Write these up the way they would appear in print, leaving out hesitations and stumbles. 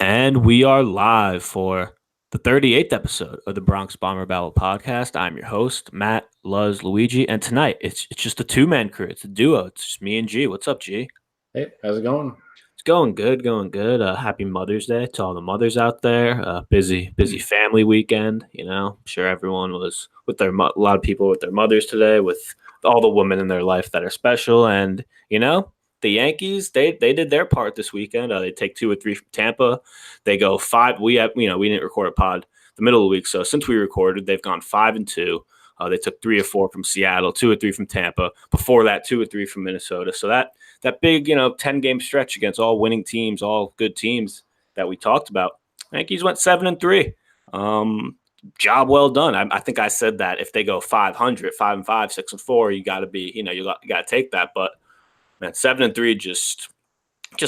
And we are live for the 38th episode of the Bronx Bomber Battle podcast. I'm your host, Matt Luz Luigi, and tonight it's just a two-man crew. It's a duo. It's just me and G. What's up, G? Hey, how's it going? It's going good, going good. Happy Mother's Day to all the mothers out there. Busy family weekend. I'm sure everyone was with a lot of people with their mothers today, with all the women in their life that are special. And the Yankees, they did their part this weekend. They take 2 or 3 from Tampa. They go five. We didn't record a pod the middle of the week, so since we recorded, they've gone 5-2. They took 3 or 4 from Seattle, 2 or 3 from Tampa. Before that, 2 or 3 from Minnesota. So that big, 10-game stretch against all winning teams, all good teams that we talked about, Yankees went 7-3. Job well done. I think I said that if they go 500, 5-5, 6-4, you got to be, you got to take that. But man, 7-3, just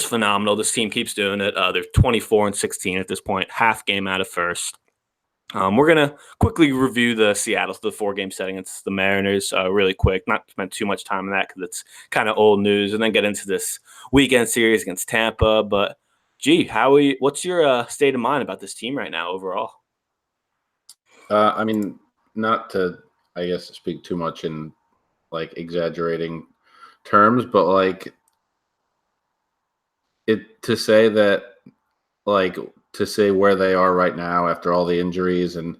phenomenal. This team keeps doing it. They're 24-16 at this point, half game out of first. We're going to quickly review the 4-game set against the Mariners really quick, not spend too much time on that because it's kind of old news, and then get into this weekend series against Tampa. But, gee, what's your state of mind about this team right now overall? Not to, I guess, speak too much in, exaggerating terms, but, to say where they are right now after all the injuries and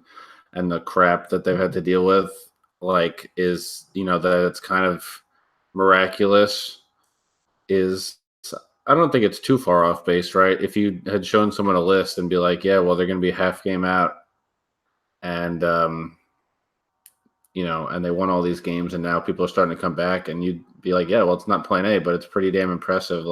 the crap that they've had to deal with, is, that it's kind of miraculous is, I don't think it's too far off base, right? If you had shown someone a list and be like, yeah, well, they're going to be half game out and, and they won all these games and now people are starting to come back, and you'd be like, yeah, well, it's not plan A, but it's pretty damn impressive.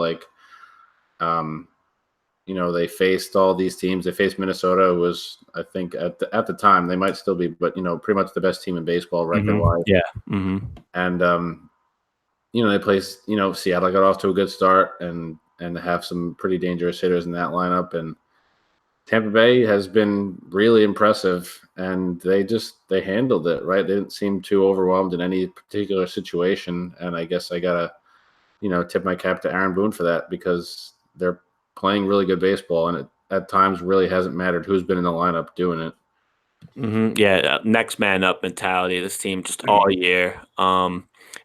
They faced all these teams. They faced Minnesota, who was, I think, at the time, they might still be, but, pretty much the best team in baseball record-wise. Yeah. Mm-hmm. And, they placed, Seattle got off to a good start and have some pretty dangerous hitters in that lineup. And Tampa Bay has been really impressive, and they handled it, right? They didn't seem too overwhelmed in any particular situation. And I guess I got to, tip my cap to Aaron Boone for that, because they're playing really good baseball, and it at times really hasn't mattered who's been in the lineup doing it. Mm-hmm. Yeah, next man up mentality. This team just all year.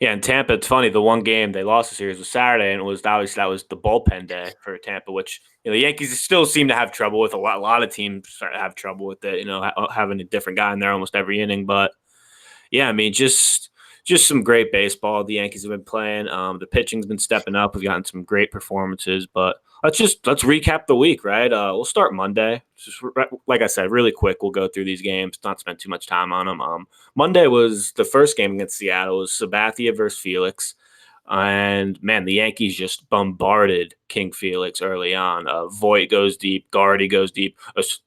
In Tampa, it's funny. The one game they lost the series was Saturday, and it was obviously that was the bullpen day for Tampa, which the Yankees still seem to have trouble with. A lot of teams have trouble with it. Having a different guy in there almost every inning. But yeah, I mean, just some great baseball the Yankees have been playing. The pitching's been stepping up. We've gotten some great performances, but let's recap the week, right? We'll start Monday. Just like I said, really quick. We'll go through these games, not spend too much time on them. Monday was the first game against Seattle. It was Sabathia versus Felix. And, man, the Yankees just bombarded King Felix early on. Voit goes deep. Gardy goes deep.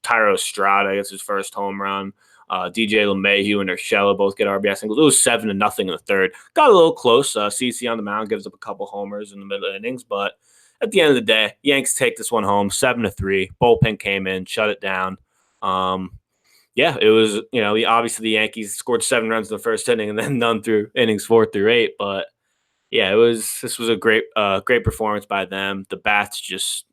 Tyro Estrada gets his first home run. DJ LeMahieu and Urshela both get RBI singles. It was 7-0 in the third. Got a little close. CC on the mound gives up a couple homers in the middle of innings, but at the end of the day, Yanks take this one home, 7-3. Bullpen came in, shut it down. It was, obviously the Yankees scored 7 runs in the first inning and then none through innings 4 through 8. But yeah, this was a great performance by them. The bats just,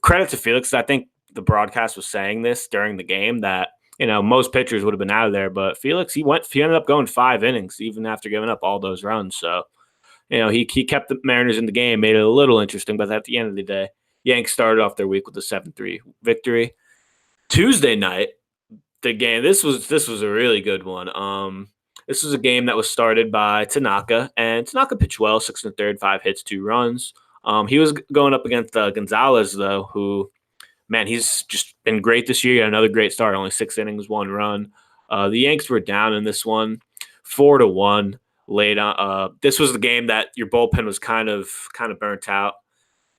credit to Felix. I think the broadcast was saying this during the game that, most pitchers would have been out of there, but Felix, he ended up going 5 innings even after giving up all those runs. So, he kept the Mariners in the game, made it a little interesting, but at the end of the day, Yanks started off their week with a 7-3 victory. Tuesday night, the game, this was a really good one. This was a game that was started by Tanaka, and Tanaka pitched well, 6 1/3, 5 hits, 2 runs. He was going up against Gonzalez, though, who, man, he's just been great this year. He had another great start, only 6 innings, 1 run. The Yanks were down in this one, 4-1 late on. This was the game that your bullpen was kind of burnt out,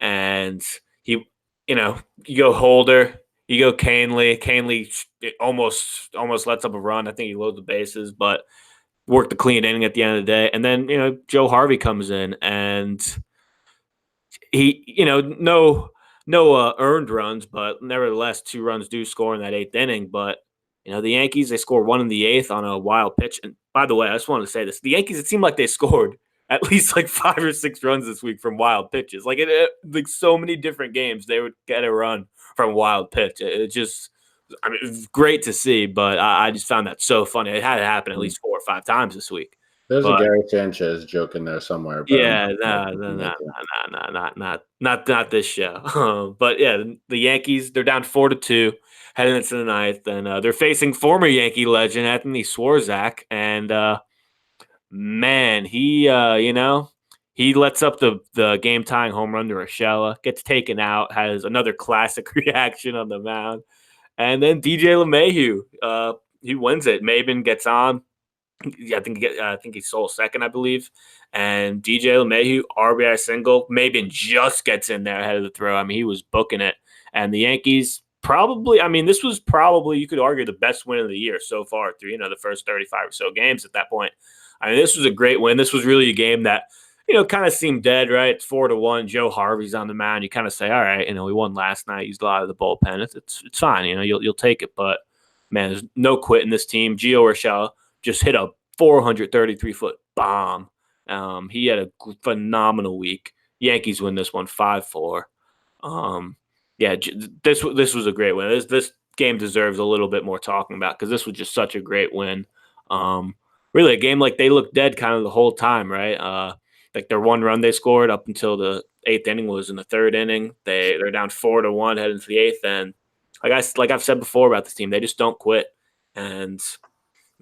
and you go Holder, you go Canely. Canely almost lets up a run. I think he loads the bases, but worked the clean inning at the end of the day. And then Joe Harvey comes in, and he no earned runs, but nevertheless 2 runs do score in that 8th inning. But the Yankees, they score 1 in the 8th on a wild pitch. And by the way, I just wanted to say this: the Yankees, it seemed like they scored at least like 5 or 6 runs this week from wild pitches. Like like so many different games, they would get a run from wild pitch. It just, I mean, it was great to see, but I just found that so funny. It had to happen at least 4 or 5 times this week. There's a But Gary Sanchez joke in there somewhere, but I'm yeah, not no, no, thinking no, it. no, no, not this show. But yeah, the Yankees, they're down 4-2 heading into the ninth, and they're facing former Yankee legend Anthony Swarzak, and man, he lets up the game tying home run to Urshela, gets taken out, has another classic reaction on the mound, and then DJ LeMahieu, he wins it. Maben gets on. Yeah, I think he stole second, I believe. And DJ LeMahieu, RBI single. Maben just gets in there ahead of the throw. I mean, he was booking it. And the Yankees probably, I mean, this was probably, you could argue, the best win of the year so far through, the first 35 or so games at that point. I mean, this was a great win. This was really a game that, kind of seemed dead, right? It's 4-1. Joe Harvey's on the mound. You kind of say, all right, we won last night. Used a lot of the bullpen. It's fine. You'll take it. But, man, there's no quit in this team. Gio Urshela just hit a 433-foot bomb. He had a phenomenal week. Yankees win this one 5-4. Yeah, this was a great win. This game deserves a little bit more talking about because this was just such a great win. Really, a game like they looked dead kind of the whole time, right? Like their one run they scored up until the eighth inning was in the third inning. They're down 4-1 heading to the eighth, and like I've said before about this team, they just don't quit. And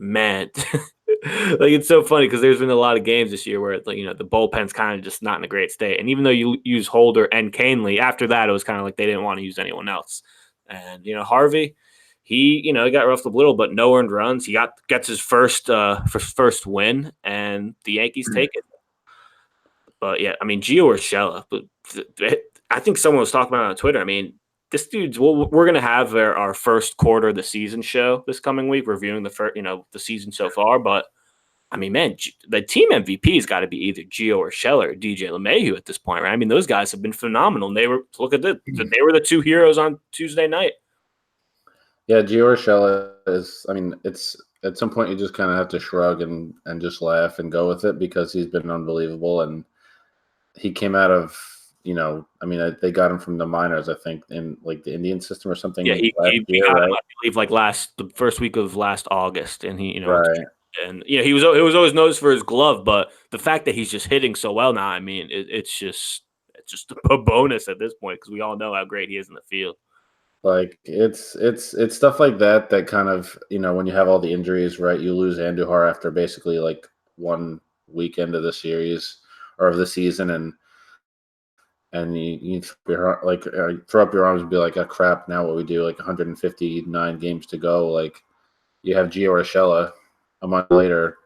man, like it's so funny because there's been a lot of games this year where the bullpen's kind of just not in a great state. And even though you use Holder and Canely, after that it was kind of like they didn't want to use anyone else. And Harvey, he got roughed up a little, but no earned runs. He gets his first win, and the Yankees take it. But yeah, I mean Gio Urshela, but I think someone was talking about it on Twitter. I mean, this dude's. Well, we're gonna have our first quarter of the season show this coming week, reviewing the season so far. But I mean, man, the team MVP's got to be either Gio Urshela or DJ LeMahieu at this point, right? I mean, those guys have been phenomenal. And they were they were the two heroes on Tuesday night. Yeah, Gio Urshela is. I mean, it's at some point you just kind of have to shrug and just laugh and go with it because he's been unbelievable and he came out of. I mean, they got him from the minors, I think, in like the Indian system or something. Yeah, he got him, I believe, like the first week of last August, and he, right. And he was always noticed for his glove, but the fact that he's just hitting so well now, I mean, it's just a bonus at this point because we all know how great he is in the field. Like it's stuff like that kind of when you have all the injuries, right? You lose Andujar after basically like 1 weekend of the series or of the season, and you throw up your arms and be like, oh crap, now what we do? Like 159 games to go. Like you have Gio Urshela a month later,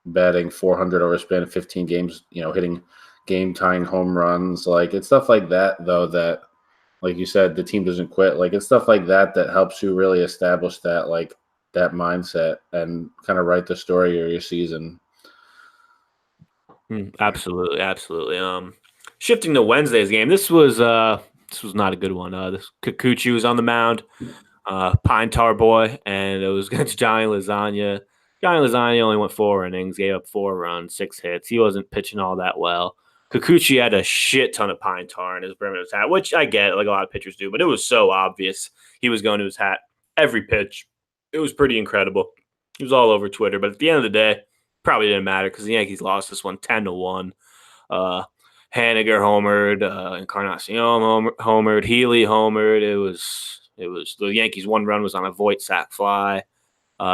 batting 400 over a span of 15 games, hitting game tying home runs. Like it's stuff like that though that, like you said, the team doesn't quit. Like it's stuff like that helps you really establish that that mindset and kind of write the story of your season. Absolutely. Shifting to Wednesday's game, this was not a good one. This Kikuchi was on the mound, Pine Tar Boy, and it was against Johnny Lasagna. Johnny Lasagna only went 4 innings, gave up 4 runs, 6 hits. He wasn't pitching all that well. Kikuchi had a shit ton of pine tar in his brim of his hat, which I get, like a lot of pitchers do, but it was so obvious he was going to his hat every pitch. It was pretty incredible. It was all over Twitter, but at the end of the day, probably didn't matter because the Yankees lost this one 10-1. Haniger homered, Encarnacion homered, Healy homered. It was the Yankees' 1 run was on a Voit sac fly.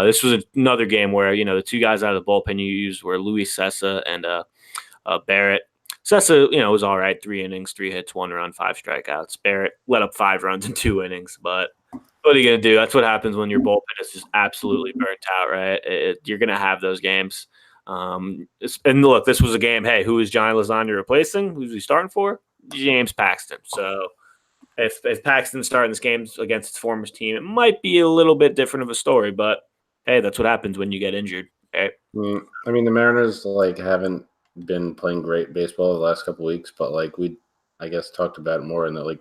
This was another game where the 2 guys out of the bullpen you used were Luis Cessa and Barrett. Cessa, was all right. 3 innings, 3 hits, 1 run, 5 strikeouts. Barrett let up 5 runs in 2 innings, but what are you gonna do? That's what happens when your bullpen is just absolutely burnt out, right? You're gonna have those games. And look, this was a game. Hey, who is Johnny Lasagna replacing? Who's he starting for? James Paxton. So if Paxton's starting this game against his former team, it might be a little bit different of a story. But hey, that's what happens when you get injured. Right? I mean, the Mariners haven't been playing great baseball the last couple of weeks, but I guess talked about it more in the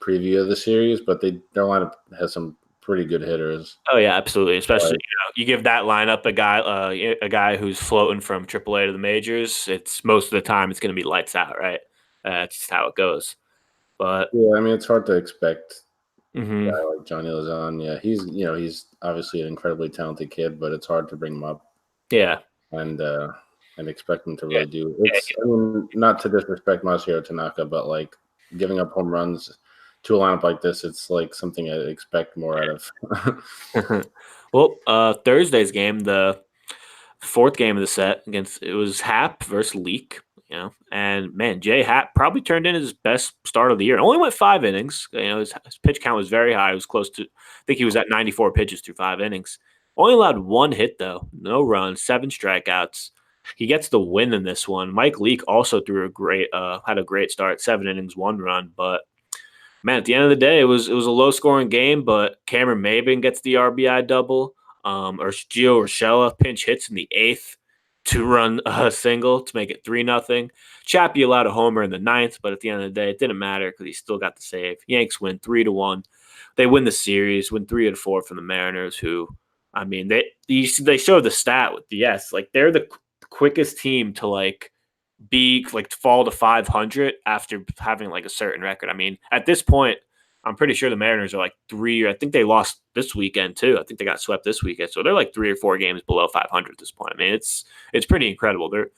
preview of the series. But their lineup has some pretty good hitters. Oh yeah, absolutely. Especially But you give that lineup a guy who's floating from AAA to the majors. It's most of the time it's going to be lights out, right? That's just how it goes. But yeah, I mean, it's hard to expect a mhm, guy like Johnny Lozon. Yeah, he's obviously an incredibly talented kid, but it's hard to bring him up yeah, and uh, and expect him to yeah, really do. yeah. It's I mean, not to disrespect Masahiro Tanaka, but like giving up home runs to a lineup like this, it's like something I expect more out of. Well, Thursday's game, the fourth game of the set against it was Hap versus Leak. And man, Jay Happ probably turned in his best start of the year. Only went 5 innings. His pitch count was very high. It was close to, I think he was at 94 pitches through 5 innings. Only allowed one hit though, no runs, 7 strikeouts. He gets the win in this one. Mike Leake also threw had a great start, 7 innings, 1 run. But man, at the end of the day, it was a low scoring game. But Cameron Maben gets the RBI double. Or Gio Urshela pinch hits in the eighth to run a single to make it 3-0. Chappie allowed a homer in the ninth, but at the end of the day, it didn't matter because he still got the save. Yanks win 3-1. They win the series, win 3-4 from the Mariners, who, I mean, they showed the stat with the like they're the quickest team to to fall to 500 after having like a certain record. I mean, at this point, I'm pretty sure the Mariners are like three. I think they lost this weekend too. I think they got swept this weekend, so they're like 3 or 4 games below 500 at this point. I mean, it's pretty incredible. They're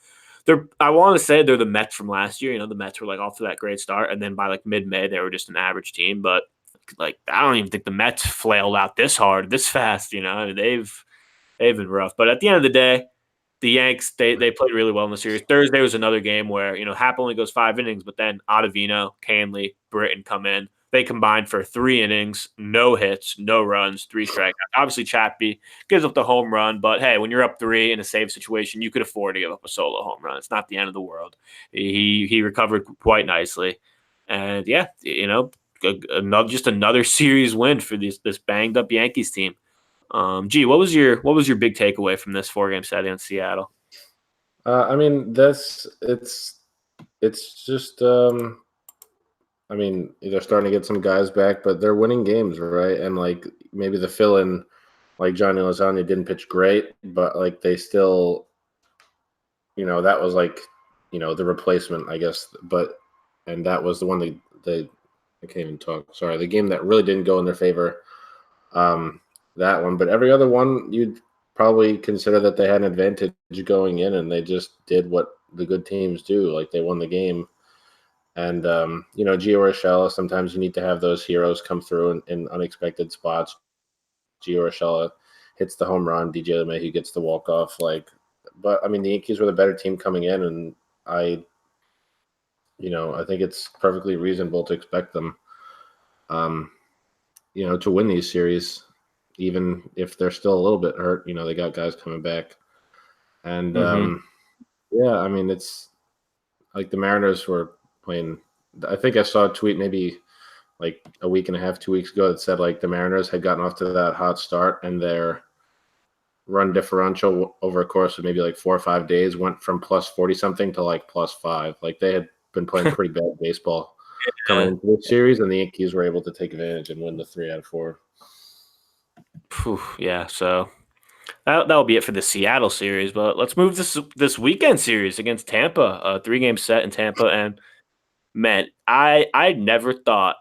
I want to say they're the Mets from last year. The Mets were like off to that great start, and then by like mid-May they were just an average team. But like I don't even think the Mets flailed out this hard, this fast. They've been rough. But at the end of the day, the Yanks they played really well in the series. Thursday was another game where Happ only goes 5 innings, but then Ottavino, Canley, Britton come in. They combined for 3 innings, no hits, no runs, 3 strikeouts. Obviously, Chappie gives up the home run, but hey, when you're up 3 in a save situation, you could afford to give up a solo home run. It's not the end of the world. He recovered quite nicely, and yeah, another series win for this banged up Yankees team. What was your big takeaway from this 4-game set in Seattle? I mean, it's just I mean, they're starting to get some guys back, but they're winning games, right? And like maybe the fill-in, like Johnny Lasagna didn't pitch great, but like they still, that was like, the replacement, I guess. But and that was the one they I can't even talk. Sorry, the game that really didn't go in their favor. Um, that one, but every other one, you'd probably consider that they had an advantage going in, and they just did what the good teams do. Like they won the game. And Gio Urshela, sometimes you need to have those heroes come through in unexpected spots. Gio Urshela hits the home run. DJ LeMahieu gets the walk off. But I mean, the Yankees were the better team coming in, and I think it's perfectly reasonable to expect them, to win these series, even if they're still a little bit hurt. They got guys coming back, and Mm-hmm. yeah, I mean, it's like the Mariners were playing. I think I saw a tweet maybe like a week and a half, 2 weeks ago that said like the Mariners had gotten off to that hot start and their run differential over a course of maybe like 4 or 5 days went from plus 40 something to like +5. Like they had been playing pretty bad baseball coming into this series, and the Yankees were able to take advantage and win the 3 out of 4. Yeah, so that'll be it for the Seattle series. But let's move this weekend series against Tampa, a 3-game set in Tampa. And man, I never thought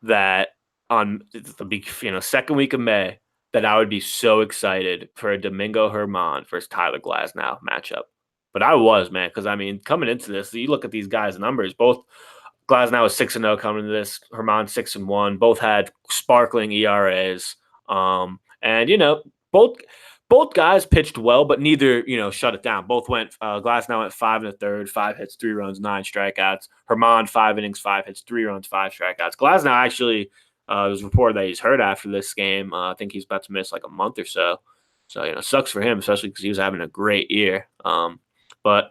that on the big second week of May that I would be so excited for a Domingo Herman versus Tyler Glasnow matchup. But I was, man, because I mean, coming into this, you look at these guys' numbers. Both Glasnow is 6-0 coming into this. Herman 6-1. Both had sparkling ERAs. And both guys pitched well, but neither shut it down. Both went. Glasnow went 5 1/3, 5 hits, 3 runs, 9 strikeouts. Herman 5 innings, 5 hits, 3 runs, 5 strikeouts. Glasnow actually it was reported that he's hurt after this game. I think he's about to miss like a month or so. So sucks for him, especially because he was having a great year. But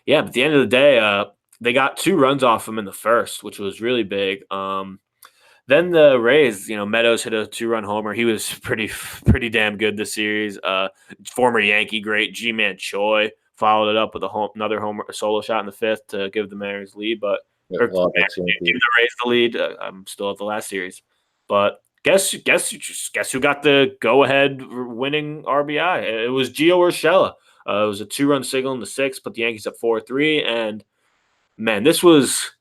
yeah, but at the end of the day, they got 2 runs off him in the first, which was really big. Then the Rays, Meadows hit a 2-run homer. He was pretty damn good this series. Former Yankee great G-Man Choi followed it up with another homer, a solo shot in the fifth to give the Mariners lead, Yeah, or well, give the Rays the lead. I'm still at the last series, but guess who got the go ahead winning RBI? It was Gio Urshela. It was a 2-run single in the sixth, put the Yankees up 4-3, and man, this was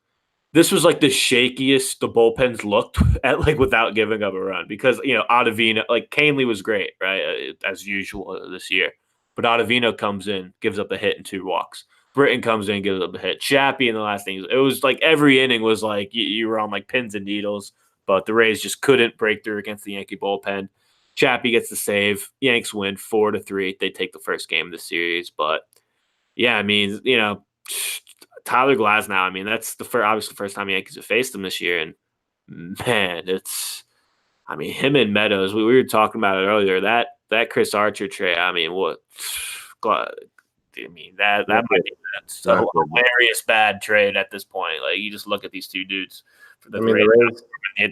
like the shakiest the bullpens looked at, like without giving up a run, because Ottavino, like Canely was great, right, as usual this year, but Ottavino comes in, gives up a hit and 2 walks. Britton comes in, gives up a hit. Chappie in the last inning, it was like every inning was like you were on like pins and needles, but the Rays just couldn't break through against the Yankee bullpen. Chappie gets the save. Yanks win 4-3. They take the first game of the series, but yeah, I mean, Tyler Glasnow, I mean, that's obviously the first time Yankees have faced him this year. And man, him and Meadows, we were talking about it earlier. That Chris Archer trade, I mean, what? That might be a hilarious bad trade at this point. Like, you just look at these two dudes. The Rays,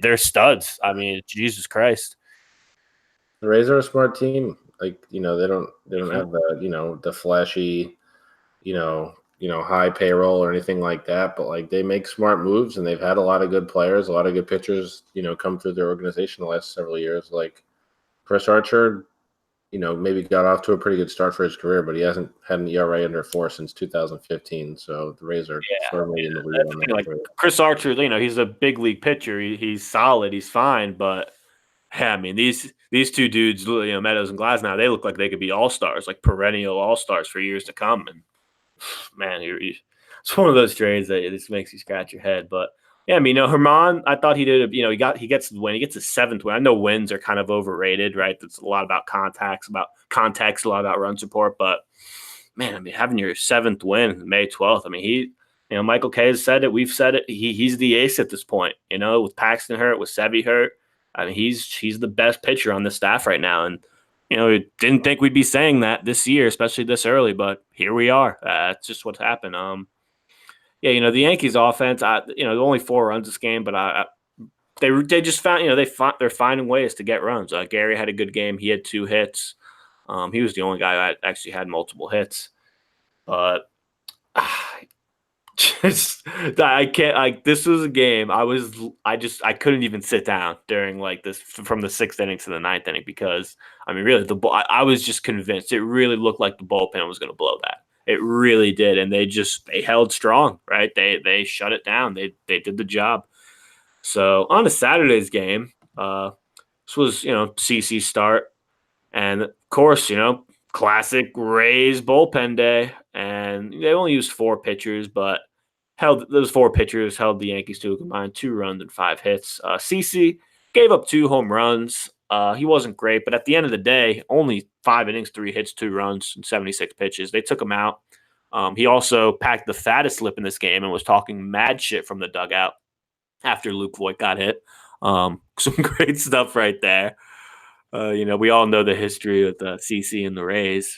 they're studs. I mean, Jesus Christ. The Rays are a smart team. Like, they don't have the flashy, high payroll or anything like that, but like they make smart moves, and they've had a lot of good players, a lot of good pitchers, come through their organization the last several years. Like Chris Archer, maybe got off to a pretty good start for his career, but he hasn't had an ERA under 4 since 2015. So the Rays are firmly in the lead on that. Like Chris Archer, he's a big league pitcher. He's solid. He's fine, but yeah, I mean, these two dudes, Meadows and Glasnow, they look like they could be all-stars, like perennial all-stars for years to come. And man, it's one of those trades that just makes you scratch your head. But yeah, I mean, Herman, I thought he did. He gets the win. He gets his 7th win. I know wins are kind of overrated, right? It's a lot about context, a lot about run support. But man, I mean, having your 7th win May 12th, I mean, Michael Kay has said it. We've said it. He's the ace at this point. With Paxton hurt, with Sevy hurt, I mean, he's the best pitcher on the staff right now. And didn't think we'd be saying that this year, especially this early, but here we are. That's just what's happened. The Yankees offense, only 4 runs this game, but they just found, they're finding ways to get runs. Gary had a good game. He had 2 hits. He was the only guy that actually had multiple hits. But I can't. This was a game. I couldn't even sit down during like this from the 6th inning to the 9th inning, because I mean, really, I was just convinced. It really looked like the bullpen was going to blow that. It really did, and they held strong, right? They shut it down. They did the job. So on a Saturday's game, this was CC's start, and of course classic Rays bullpen day, and they only used 4 pitchers, but those 4 pitchers held the Yankees to a combined 2 runs and 5 hits. CC gave up 2 home runs. He wasn't great, but at the end of the day, only 5 innings, 3 hits, 2 runs, and 76 pitches. They took him out. He also packed the fattest lip in this game and was talking mad shit from the dugout after Luke Voit got hit. Some great stuff right there. We all know the history with CC and the Rays,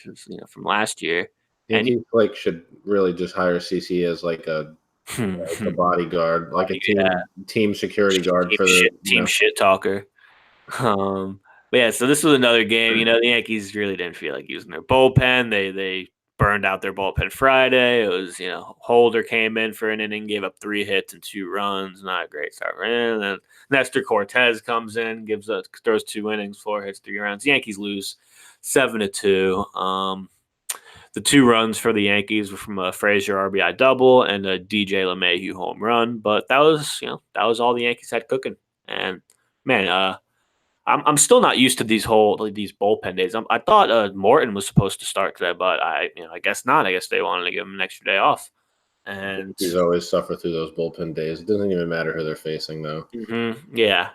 from last year. And he should really just hire CC as like a bodyguard, like a team security guard for the team shit talker. But yeah, so this was another game. The Yankees really didn't feel like using their bullpen. They burned out their bullpen Friday. It was, Holder came in for an inning, gave up 3 hits and 2 runs. Not a great start. And then Nestor Cortez comes in, throws 2 innings, 4 hits, 3 runs. Yankees lose 7-2. The 2 runs for the Yankees were from a Frazier RBI double and a DJ LeMahieu home run. But that was all the Yankees had cooking. And man, I'm still not used to these bullpen days. I thought Morton was supposed to start today, but I guess not. I guess they wanted to give him an extra day off. And he's always suffer through those bullpen days. It doesn't even matter who they're facing, though. Mm-hmm. Yeah.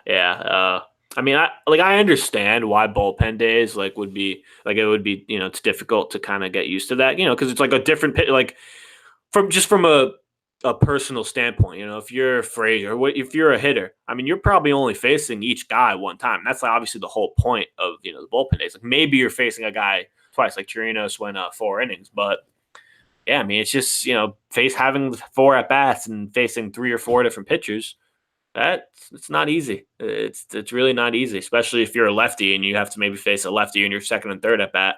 I mean, I understand why bullpen days would be it's difficult to kind of get used to that, because it's like a different pit, like from a personal standpoint, if you're Frazier, if you're a hitter, I mean, you're probably only facing each guy one time. That's obviously the whole point of the bullpen days. Like maybe you're facing a guy twice, like Chirinos went 4 innings, but yeah, I mean, it's just having 4 at bats and facing 3 or 4 different pitchers. It's not easy. It's really not easy, especially if you're a lefty and you have to maybe face a lefty in your 2nd and 3rd at bat,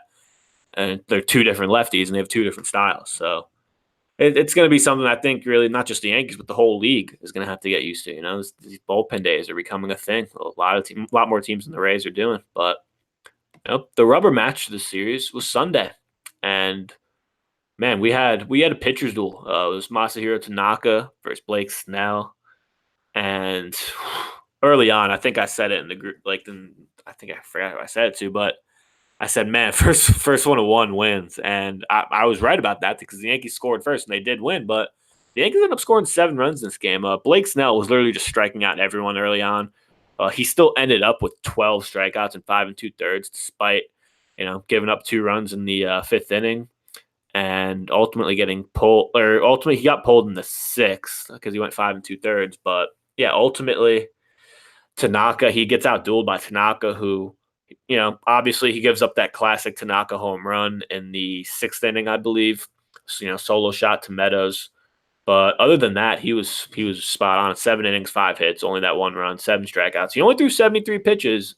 and they're 2 different lefties and they have 2 different styles. So It's going to be something I think really not just the Yankees, but the whole league is going to have to get used to. These bullpen days are becoming a thing. A lot more teams than the Rays are doing. But the rubber match of the series was Sunday, and man, we had a pitcher's duel. It was Masahiro Tanaka versus Blake Snell, and early on, I think I said it in the group. I think I forgot who I said it to, but I said, man, first one to one wins, and I was right about that because the Yankees scored first and they did win, but the Yankees ended up scoring 7 runs in this game. Blake Snell was literally just striking out everyone early on. He still ended up with 12 strikeouts and 5 2/3, despite giving up 2 runs in the fifth inning, and ultimately getting pulled. Or ultimately, he got pulled in the sixth because he went 5 2/3. But yeah, ultimately, Tanaka, he gets out dueled by Tanaka, who obviously he gives up that classic Tanaka home run in the sixth inning, I believe. So, solo shot to Meadows. But other than that, he was spot on. 7 innings, 5 hits, only that 1 run, 7 strikeouts. He only threw 73 pitches.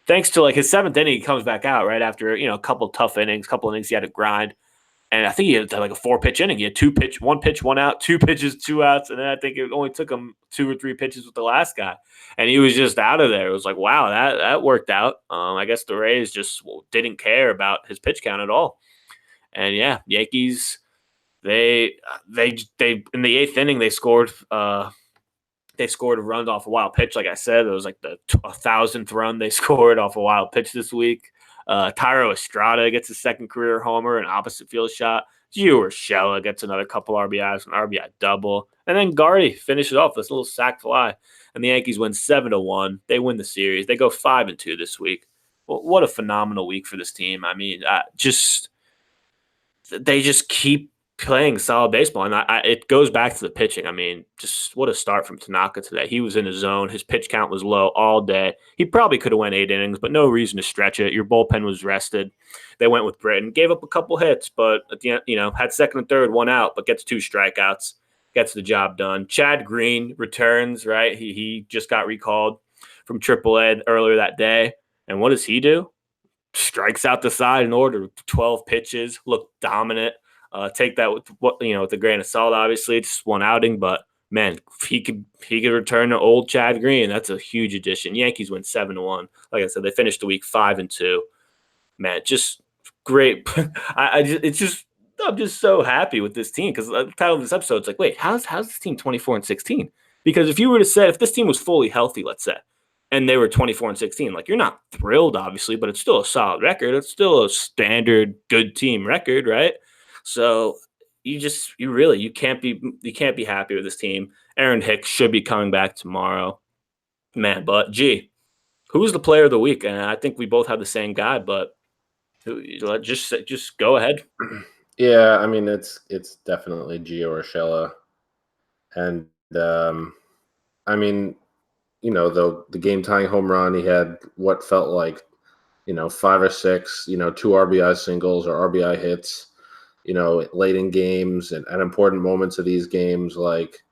Thanks to his seventh inning, he comes back out right after a couple tough innings, couple innings he had to grind. And I think he had like a 4 pitch inning. He had 2 pitch, 1 pitch, 1 out, 2 pitches, 2 outs, and then I think it only took him 2 or 3 pitches with the last guy, and he was just out of there. It was like, wow, that worked out. I guess the Rays just didn't care about his pitch count at all. And yeah, Yankees, they in the eighth inning they scored. They scored a run off a wild pitch. Like I said, it was like the 1,000th run they scored off a wild pitch this week. Thairo Estrada gets his second career homer, an opposite field shot. Gio Urshela gets another couple RBIs, an RBI double. And then Gardy finishes off this little sac fly. And the Yankees win 7-1. They win the series. They go 5-2 this week. Well, what a phenomenal week for this team. I mean, they just keep playing solid baseball, and it goes back to the pitching. I mean, just what a start from Tanaka today. He was in his zone. His pitch count was low all day. He probably could have went 8 innings, but no reason to stretch it. Your bullpen was rested. They went with Britton, gave up a couple hits, but at the end, had second and third, 1 out, but gets 2 strikeouts, gets the job done. Chad Green returns, right? He just got recalled from AAA earlier that day, and what does he do? Strikes out the side in order, 12 pitches, looked dominant. Take that with with a grain of salt. Obviously, it's just one outing, but man, he could return to old Chad Green. That's a huge addition. Yankees win 7-1. Like I said, they finished the week 5-2. Man, just great. I'm just so happy with this team because the title of this episode is like, wait, how's this team 24-16? Because if you were to say if this team was fully healthy, let's say, and they were 24-16, like you're not thrilled, obviously, but it's still a solid record. It's still a standard good team record, right? So you can't be happy with this team. Aaron Hicks should be coming back tomorrow, man. But who's the player of the week? And I think we both have the same guy, but just go ahead. Yeah, I mean it's definitely Gio Urshela, and I mean the game tying home run, he had what felt like 5 or 6 2 RBI singles or RBI hits. Late in games and at important moments of these games, like,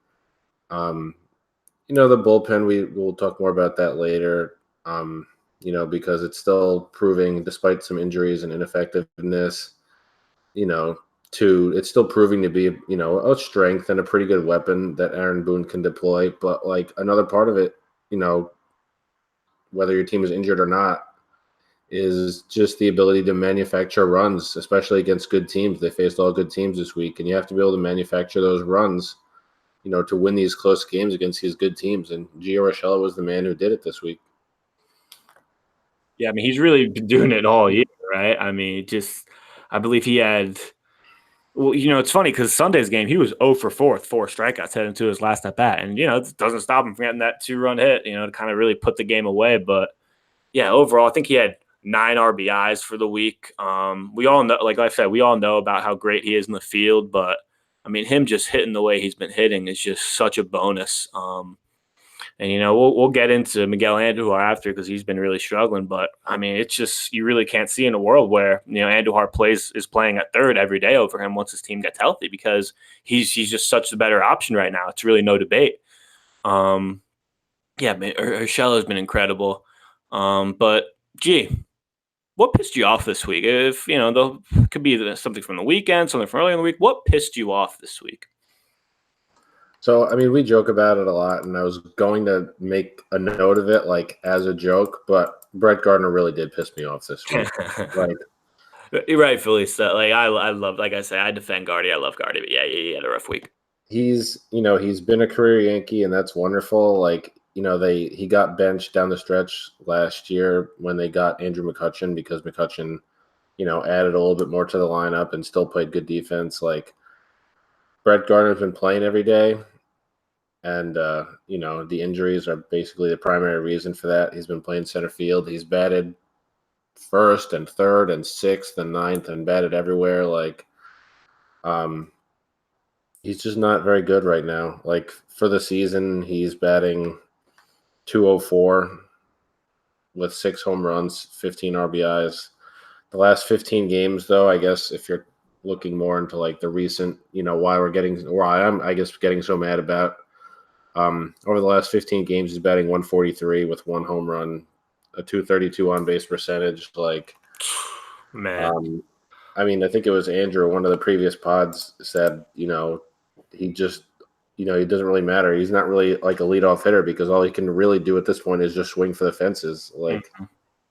the bullpen, we'll talk more about that later, because it's still proving, despite some injuries and ineffectiveness, it's still proving to be, a strength and a pretty good weapon that Aaron Boone can deploy. But, like, another part of it, whether your team is injured or not, is just the ability to manufacture runs, especially against good teams. They faced all good teams this week, and you have to be able to manufacture those runs, to win these close games against these good teams. And Gio Urshela was the man who did it this week. Yeah, I mean, he's really been doing it all year, right? I mean, I believe he had – well, it's funny because Sunday's game, he was 0 for 4 with 4 strikeouts heading to his last at bat. And, it doesn't stop him from getting that 2-run hit, to kind of really put the game away. But, yeah, overall, I think he had 9 RBIs for the week. We all know, like I said, we all know about how great he is in the field, but I mean, him just hitting the way he's been hitting is just such a bonus. And we'll get into Miguel Andujar after because he's been really struggling. But I mean, it's just you really can't see in a world where Andujar is playing at third every day over him once his team gets healthy because he's just such the better option right now. It's really no debate. Yeah, Urshela has been incredible. But What pissed you off this week? If could be something from the weekend, something from earlier in the week. What pissed you off this week? So, I mean, we joke about it a lot, and I was going to make a note of it, like, as a joke, but Brett Gardner really did piss me off this week. Like, Rightfully so. Like I love, like I say, I defend Guardy. I love Guardy, but yeah, he had a rough week. he's been a career Yankee, and that's wonderful. Like, he got benched down the stretch last year when they got Andrew McCutchen because McCutchen, added a little bit more to the lineup and still played good defense. Like, Brett Gardner's been playing every day. And, the injuries are basically the primary reason for that. He's been playing center field. He's batted first and third and sixth and ninth and batted everywhere. Like, he's just not very good right now. Like, for the season, he's batting 204 with 6 home runs, 15 RBIs. The last 15 games, though, I guess if you're looking more into like the recent, why I'm, I guess, getting so mad about. Over the last 15 games, he's batting 143 with 1 home run, a 232 on base percentage. Like, man, I mean, I think it was Andrew, one of the previous pods said, he just, he doesn't really matter. He's not really like a leadoff hitter because all he can really do at this point is just swing for the fences. Like,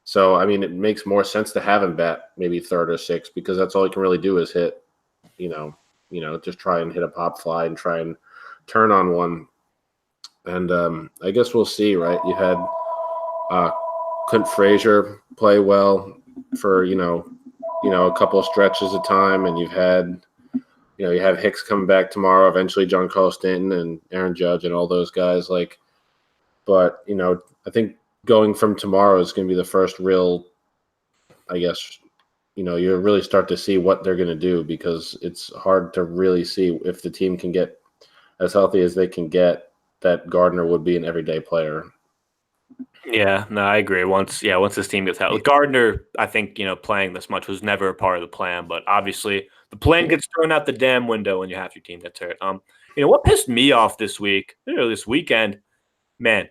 so, I mean, it makes more sense to have him bat maybe third or sixth because that's all he can really do is hit, just try and hit a pop fly and try and turn on one. And I guess we'll see, right? You had Clint Frazier play well for a couple of stretches of time, and you've had you have Hicks coming back tomorrow. Eventually, Giancarlo Stanton and Aaron Judge and all those guys. Like, but I think going from tomorrow is going to be the first real, I guess, you really start to see what they're going to do because it's hard to really see if the team can get as healthy as they can get. That Gardner would be an everyday player. Yeah, no, I agree. Once this team gets healthy, Gardner, I think playing this much was never a part of the plan. But obviously, the plan gets thrown out the damn window when you have your team gets hurt. What pissed me off this week, this weekend, man.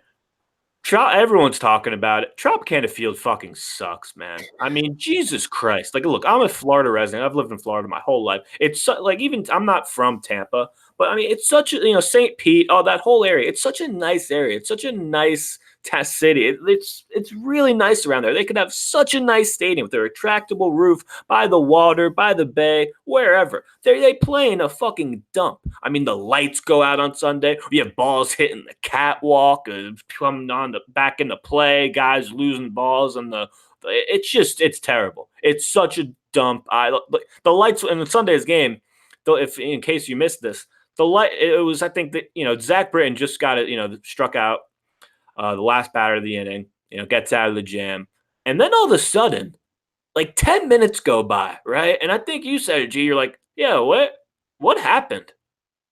Everyone's talking about it. Tropicana Field fucking sucks, man. I mean, Jesus Christ. Like, look, I'm a Florida resident. I've lived in Florida my whole life. It's like, even I'm not from Tampa, but I mean, it's such a, St. Pete, that whole area. It's such a nice area. It's such a nice test city. It's really nice around there. They could have such a nice stadium with their retractable roof by the water, by the bay, wherever. They play in a fucking dump. I mean, the lights go out on Sunday. You have balls hitting the catwalk, coming on back into play, guys losing balls, and it's terrible. It's such a dump. The lights in the Sunday's game, though, if in case you missed this, it was, I think that Zach Britton just got it, struck out the last batter of the inning, gets out of the jam, and then all of a sudden, like 10 minutes go by, right? And I think you said it, G. You're like, yeah, what happened?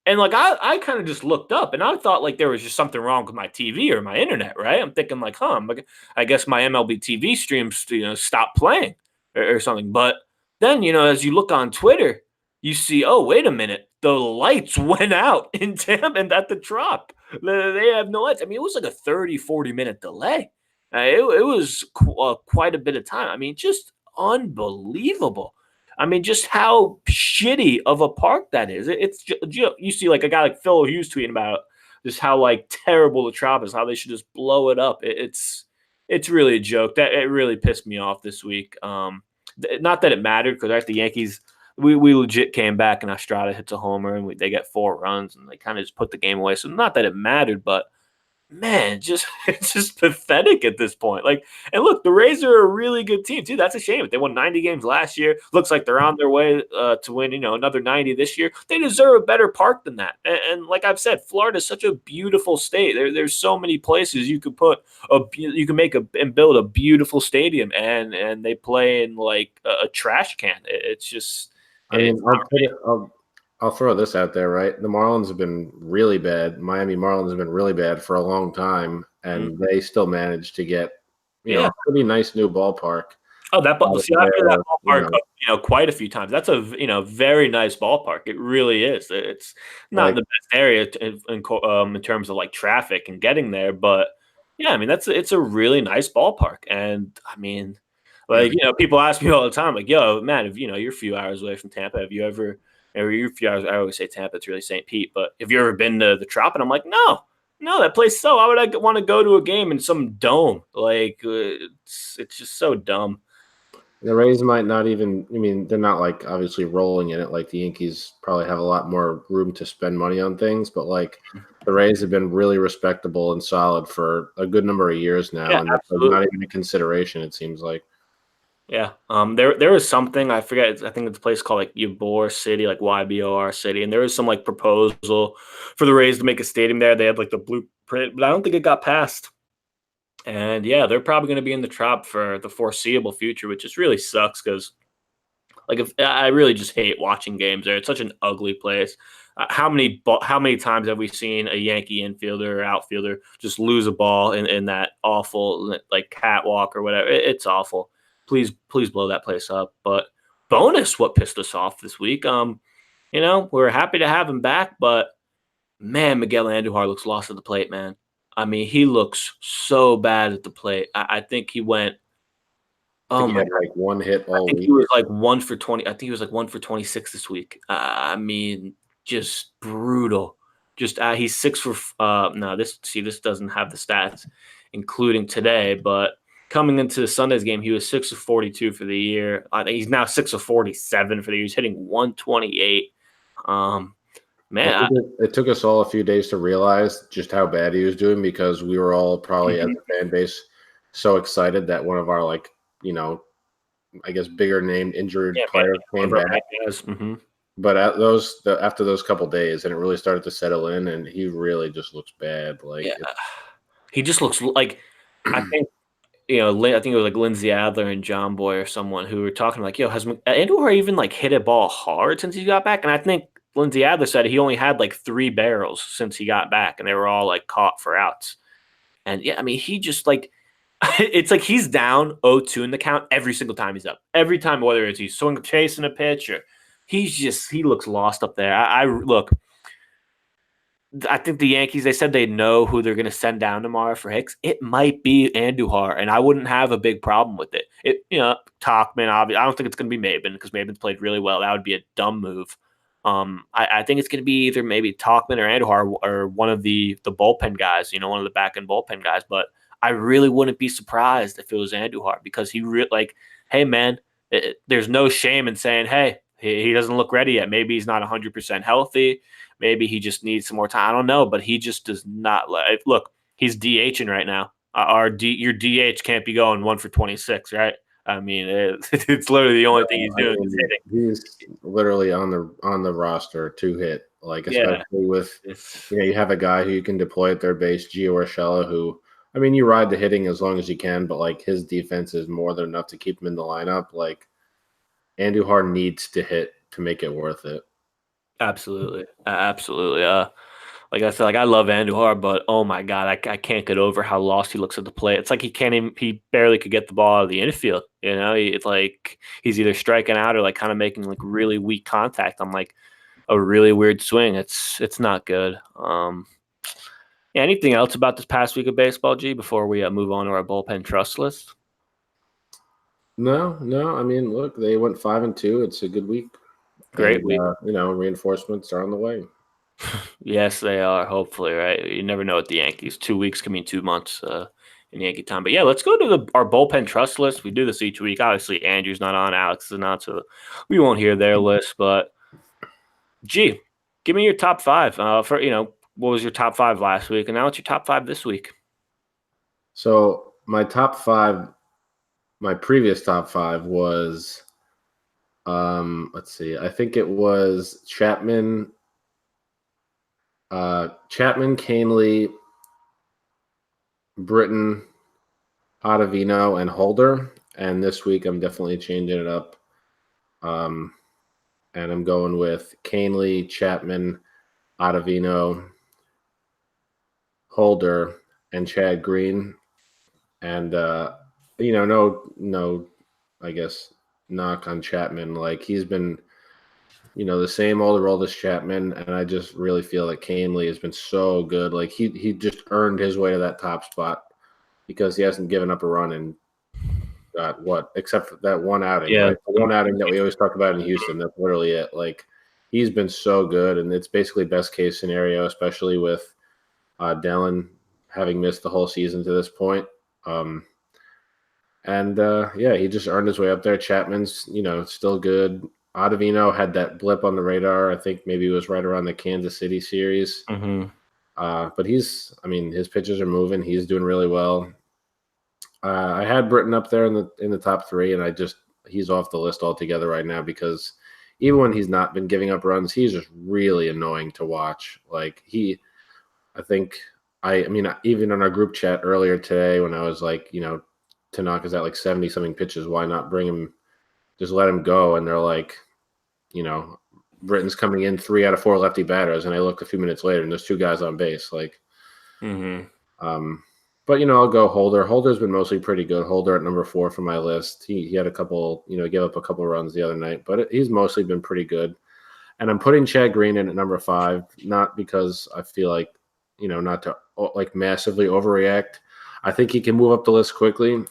And like I kind of just looked up, and I thought like there was just something wrong with my TV or my internet, right? I'm thinking like, I guess my MLB TV streams stopped playing or something. But then as you look on Twitter, you see, oh, wait a minute, the lights went out in Tampa and at the Trop. They have no lights. I mean, it was like a 30, 40-minute delay. It was quite a bit of time. I mean, just unbelievable. I mean, just how shitty of a park that is. It's you see like a guy like Phil Hughes tweeting about just how like terrible the Trop is, how they should just blow it up. It's really a joke. That it really pissed me off this week. Not that it mattered because the Yankees, we legit came back and Estrada hits a homer and they get 4 runs and they kind of just put the game away. So not that it mattered, but man, it's just pathetic at this point. Like, and look, the Rays are a really good team too. That's a shame. They won 90 games last year. Looks like they're on their way to win, another 90 this year. They deserve a better park than that. And like I've said, Florida is such a beautiful state. There's so many places you could you can make and build a beautiful stadium, and they play in like a trash can. It's just. I mean, I'll throw this out there, right? The Marlins have been really bad. Miami Marlins have been really bad for a long time, and they still managed to get, a pretty nice new ballpark. Oh, that ballpark, quite a few times. That's a very nice ballpark. It really is. It's not the best area in terms of like traffic and getting there, but yeah, I mean it's a really nice ballpark, and I mean, Like, people ask me all the time, like, yo, man, if you're a few hours away from Tampa, have you ever, or you're a few hours, I always say Tampa, it's really St. Pete, but have you ever been to the Trop? And I'm like, no, that place, why would I want to go to a game in some dome? Like, it's just so dumb. The Rays might not even. I mean, they're not like obviously rolling in it. Like the Yankees probably have a lot more room to spend money on things, but like the Rays have been really respectable and solid for a good number of years now, Yeah, and that's like not even a consideration. It seems like. Yeah. There was something I forget. I think it's a place called like Ybor City, like YBOR City, and there was some like proposal for the Rays to make a stadium there. They had like the blueprint, but I don't think it got passed. And yeah, they're probably going to be in the Trop for the foreseeable future, which just really sucks because like if I really just hate watching games there. It's such an ugly place. How many times have we seen a Yankee infielder or outfielder just lose a ball in that awful like catwalk or whatever? It's awful. Please blow that place up. But bonus, what pissed us off this week? We're happy to have him back, but man, Miguel Andujar looks lost at the plate, man. I mean, he looks so bad at the plate. I think he went. I Oh think he my! had like one hit I all think week. he was like 1 for 20. I think he was like 1 for 26 this week. I mean, just brutal. Just he's 6 for. No, this doesn't have the stats, including today. But coming into Sunday's game, he was 6 of 42 for the year. He's now 6 of 47 for the year. He's hitting 128. Man, It took us all a few days to realize just how bad he was doing because we were all probably as a fan base so excited that one of our I guess bigger named injured players came back. Mm-hmm. But after those couple days, and it really started to settle in, and he really just looks bad. Like he just looks like I think. I think it was like Lindsey Adler and John Boy or someone who were talking like, yo, has Andujar even like hit a ball hard since he got back? And I think Lindsey Adler said he only had like 3 barrels since he got back, and they were all like caught for outs. And yeah, I mean, he just like, it's like he's down 0-2 in the count every single time he's up. Every time, whether it's he's chasing a pitch or he looks lost up there. I look. I think the Yankees, they said they know who they're going to send down tomorrow for Hicks. It might be Andujar, and I wouldn't have a big problem with it. Tauchman, obviously. I don't think it's going to be Maben because Maben's played really well. That would be a dumb move. I think it's going to be either maybe Tauchman or Andujar or one of the bullpen guys, one of the back-end bullpen guys. But I really wouldn't be surprised if it was Andujar because hey, man, there's no shame in saying, hey, he doesn't look ready yet. Maybe he's not 100% healthy. Maybe he just needs some more time. I don't know, but he just does not look. He's DHing right now. Your DH can't be going 1 for 26, right? I mean, it's literally the only thing he's doing. He's literally on the roster to hit. Like especially with you have a guy who you can deploy at third base, Gio Urshela, who I mean, you ride the hitting as long as you can, but like his defense is more than enough to keep him in the lineup. Like Andujar needs to hit to make it worth it. Absolutely. Like I said, like I love Andujar, but oh my god, I can't get over how lost he looks at the plate. It's like he barely could get the ball out of the infield. It's like he's either striking out or like kind of making like really weak contact on like a really weird swing. It's not good. Anything else about this past week of baseball, G? Before we move on to our bullpen trust list. No. I mean, look, they went 5-2. It's a good week. Great week. Reinforcements are on the way. Yes, they are. Hopefully, right? You never know with the Yankees. 2 weeks can mean 2 months in Yankee time. But yeah, let's go to our bullpen trust list. We do this each week. Obviously, Andrew's not on, Alex is not, so we won't hear their list. But G, give me your top 5 for what was your top 5 last week, and now what's your top 5 this week? So my top 5, my previous top 5 was. Let's see. I think it was Chapman, Kahnle, Britton, Ottavino, and Holder. And this week I'm definitely changing it up. And I'm going with Kahnle, Chapman, Ottavino, Holder, and Chad Green. And no, I guess knock on Chapman. Like he's been, the same old role as Chapman, and I just really feel like Kahnle has been so good. Like he just earned his way to that top spot because he hasn't given up a run in got what, except for that one outing, Yeah. right? The one outing that we always talk about in Houston. That's literally it. Like, he's been so good, and it's basically best case scenario, especially with Dellin having missed the whole season to this point. Um, and yeah, he just earned his way up there. Chapman's, still good. Ottavino had that blip on the radar. I think maybe it was right around the Kansas City series. Mm-hmm. But his pitches are moving. He's doing really well. I had Britton up there in the top three, and he's off the list altogether right now because even when he's not been giving up runs, he's just really annoying to watch. Like I think even on our group chat earlier today when I was like, Tanaka's at like 70 something pitches, why not bring him? Just let him go. And they're like, Britton's coming in 3 out of 4 lefty batters, and I looked a few minutes later, and there's 2 guys on base. Like, but I'll go Holder. Holder's been mostly pretty good. Holder at number 4 for my list. He had a couple, gave up a couple runs the other night, but he's mostly been pretty good. And I'm putting Chad Green in at number 5, not because I feel like, not to like massively overreact. I think he can move up the list quickly,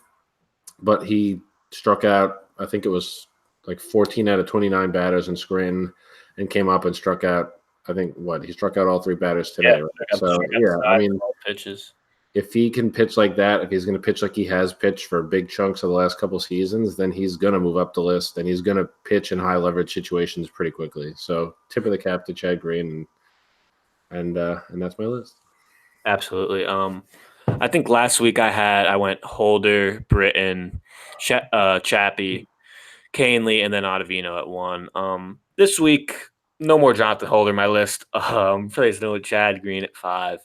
but he struck out, I think it was like 14 out of 29 batters in Scranton, and came up and struck out. I think he struck out all 3 batters today. Yeah, right? So yeah, pitches. If he can pitch like that, if he's going to pitch like he has pitched for big chunks of the last couple seasons, then he's going to move up the list, and he's going to pitch in high leverage situations pretty quickly. So tip of the cap to Chad Green, and that's my list. Absolutely. I think last week I went Holder, Britton, Chappie, Canely, and then Ottavino at 1. This week, no more Jonathan Holder on my list. Replaced with Chad Green at 5.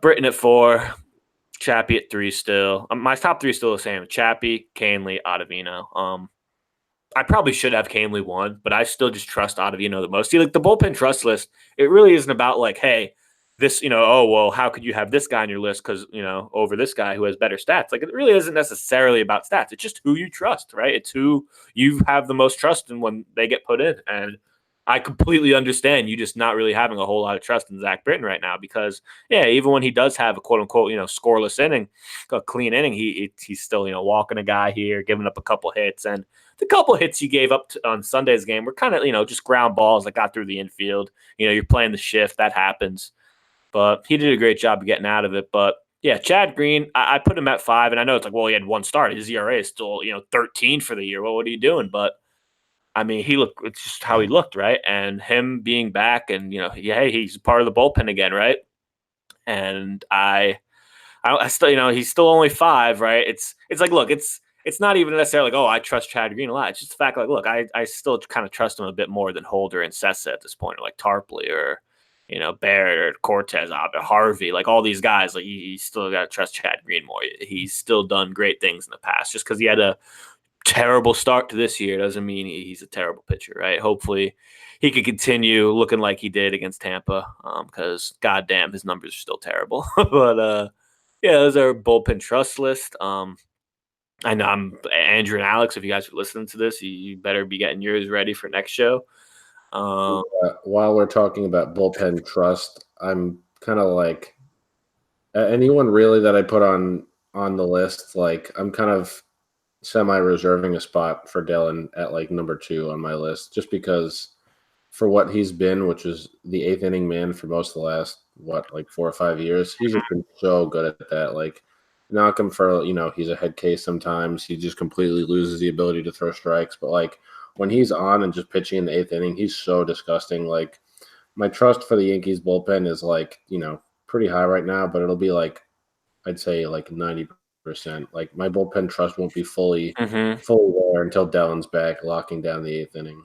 Britton at 4, Chappie at 3 still. My top 3 is still the same. Chappie, Canely, Ottavino. I probably should have Canely 1, but I still just trust Ottavino the most. See, like the bullpen trust list, it really isn't about like, hey, this, how could you have this guy on your list because, over this guy who has better stats? Like, it really isn't necessarily about stats. It's just who you trust, right? It's who you have the most trust in when they get put in. And I completely understand you just not really having a whole lot of trust in Zach Britton right now because, yeah, even when he does have a quote-unquote, scoreless inning, a clean inning, he's still, walking a guy here, giving up a couple hits. And the couple hits he gave up on Sunday's game were kind of, just ground balls that got through the infield. You're playing the shift. That happens. But he did a great job of getting out of it. But, yeah, Chad Green, I put him at 5. And I know it's like, well, he had 1 start. His ERA is still, 13 for the year. Well, what are you doing? But, I mean, it's just how he looked, right? And him being back and, he's part of the bullpen again, right? And I still, he's still only 5, right? It's like, look, it's not even necessarily like, oh, I trust Chad Green a lot. It's just the fact like, look, I still kind of trust him a bit more than Holder and Sessa at this point, or like Tarpley or, Barrett or Cortez, Harvey, like all these guys, like you still got to trust Chad Green more. He's still done great things in the past. Just because he had a terrible start to this year doesn't mean he's a terrible pitcher, right? Hopefully he could continue looking like he did against Tampa because, goddamn, his numbers are still terrible. But, yeah, those are bullpen trust list. I know I'm Andrew and Alex. If you guys are listening to this, you better be getting yours ready for next show. While we're talking about bullpen trust, I'm kind of like anyone really that I put on the list. Like I'm kind of semi-reserving a spot for Dellin at like number 2 on my list, just because for what he's been, which is the 8th inning man for most of the last 4 or 5 years, he's just been so good at that. Like knock him for he's a head case sometimes. He just completely loses the ability to throw strikes, but like when he's on and just pitching in the 8th inning, he's so disgusting. Like my trust for the Yankees bullpen is like, pretty high right now, but it'll be like, I'd say like 90%. Like my bullpen trust won't be fully there until Dellin's back, locking down the 8th inning.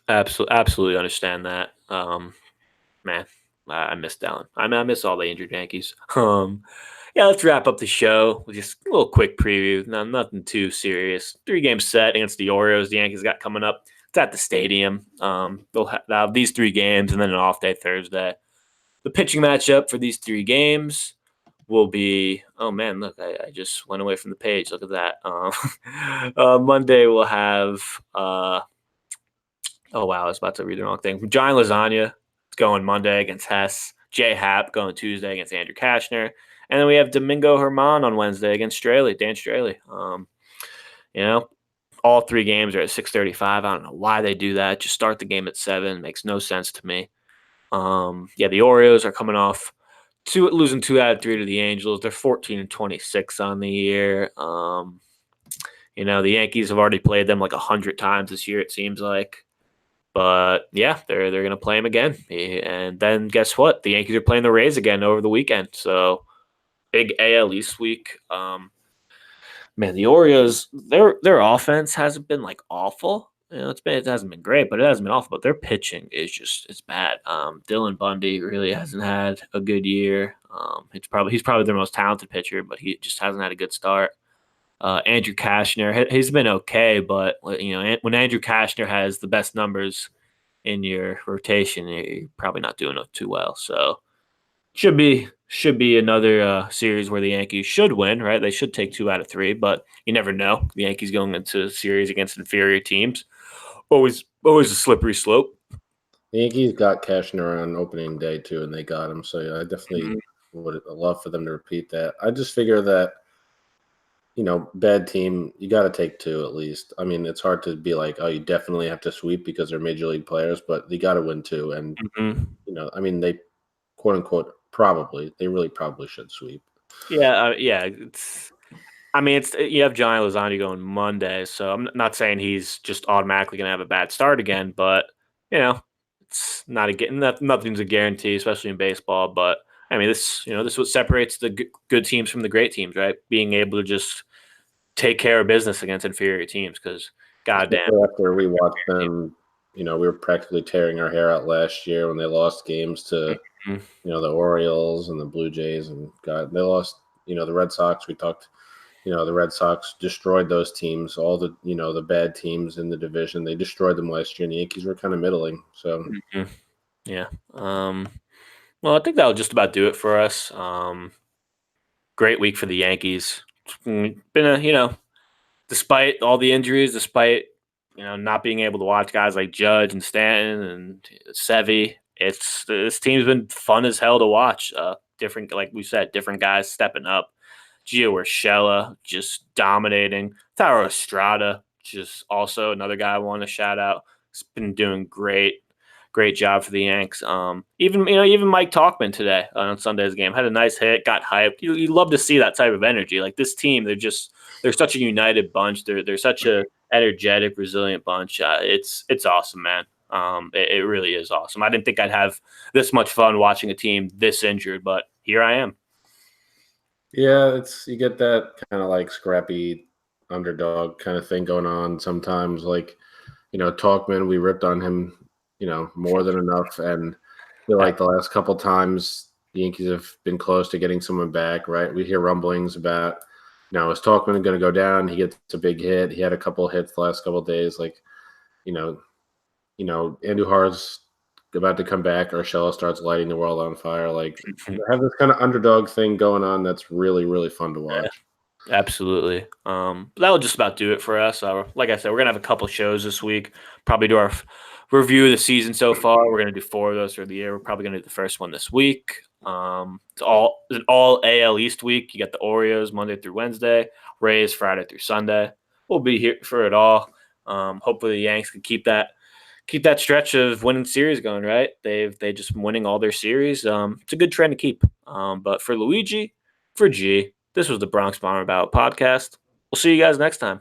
Absolutely understand that. Man, I miss Dellin. I miss all the injured Yankees. Yeah, let's wrap up the show with just a little quick preview. Nothing too serious. 3-game set against the Orioles. The Yankees got coming up. It's at the stadium. They'll have these 3 games and then an off day Thursday. The pitching matchup for these 3 games will be. Oh man, look! I just went away from the page. Look at that. Monday we'll have. Oh wow, I was about to read the wrong thing. John Lasagna going Monday against Hess. Jay Happ going Tuesday against Andrew Kashner. And then we have Domingo Herman on Wednesday against Dan Straley. You know, all 3 games are at 6:35. I don't know why they do that. Just start the game at 7. It makes no sense to me. Yeah, the Orioles are coming off losing 2 out of 3 to the Angels. They're 14-26 on the year. The Yankees have already played them like 100 times this year, it seems like. But yeah, they're going to play them again. And then guess what? The Yankees are playing the Rays again over the weekend. So big AL East week. Man, the Orioles, their offense hasn't been like awful. It hasn't been great, but it hasn't been awful. But their pitching is it's bad. Dylan Bundy really hasn't had a good year. He's probably their most talented pitcher, but he just hasn't had a good start. Andrew Kashner, he's been okay, but when Andrew Kashner has the best numbers in your rotation, you're probably not doing too well. So should be another series where the Yankees should win, right? They should take 2 out of 3, but you never know. The Yankees going into a series against inferior teams, always a slippery slope. The Yankees got Cashner on opening day too, and they got him. So I definitely would love for them to repeat that. I just figure that bad team, you got to take 2 at least. I mean, it's hard to be like, oh, you definitely have to sweep because they're major league players, but you got to win 2. And I mean, they quote unquote they really probably should sweep. Yeah. It's you have Johnny Lozano going Monday, so I'm not saying he's just automatically going to have a bad start again, but it's nothing's a guarantee, especially in baseball. But I mean, this is what separates the good teams from the great teams, right? Being able to just take care of business against inferior teams, because goddamn, after we watched them, we were practically tearing our hair out last year when they lost games to the Orioles and the Blue Jays, and God, they lost. The Red Sox. We talked. The Red Sox destroyed those teams. All the the bad teams in the division, they destroyed them last year, and the Yankees were kind of middling. So yeah. Well, I think that'll just about do it for us. Great week for the Yankees. Been despite all the injuries, despite not being able to watch guys like Judge and Stanton and Sevy, this team's been fun as hell to watch. Different, like we said, different guys stepping up. Gio Urshela just dominating. Thairo Estrada, just also another guy I want to shout out. He's been doing great job for the Yanks. Even Mike Talkman today on Sunday's game had a nice hit, got hyped. You love to see that type of energy. Like this team, they're such a united bunch. They're such a energetic, resilient bunch. It's awesome, man. It really is awesome. I didn't think I'd have this much fun watching a team this injured, but here I am. Yeah, you get that kind of like scrappy underdog kind of thing going on sometimes. Like, Talkman, we ripped on him, more than enough. And I feel like the last couple times the Yankees have been close to getting someone back, right? We hear rumblings about, is Talkman going to go down? He gets a big hit. He had a couple hits the last couple of days. Like, Andujar's about to come back, Urshela starts lighting the world on fire. Like, have this kind of underdog thing going on that's really, really fun to watch. Yeah, absolutely. That'll just about do it for us. Like I said, we're gonna have a couple shows this week. Probably do our review of the season so far. We're gonna do 4 of those for the year. We're probably gonna do the first one this week. It's an all AL East week. You got the Orioles Monday through Wednesday, Rays Friday through Sunday. We'll be here for it all. Hopefully the Yanks can keep that stretch of winning series going, right? They just been winning all their series. It's a good trend to keep. But for Luigi, for G, this was the Bronx Bomber Ballot podcast. We'll see you guys next time.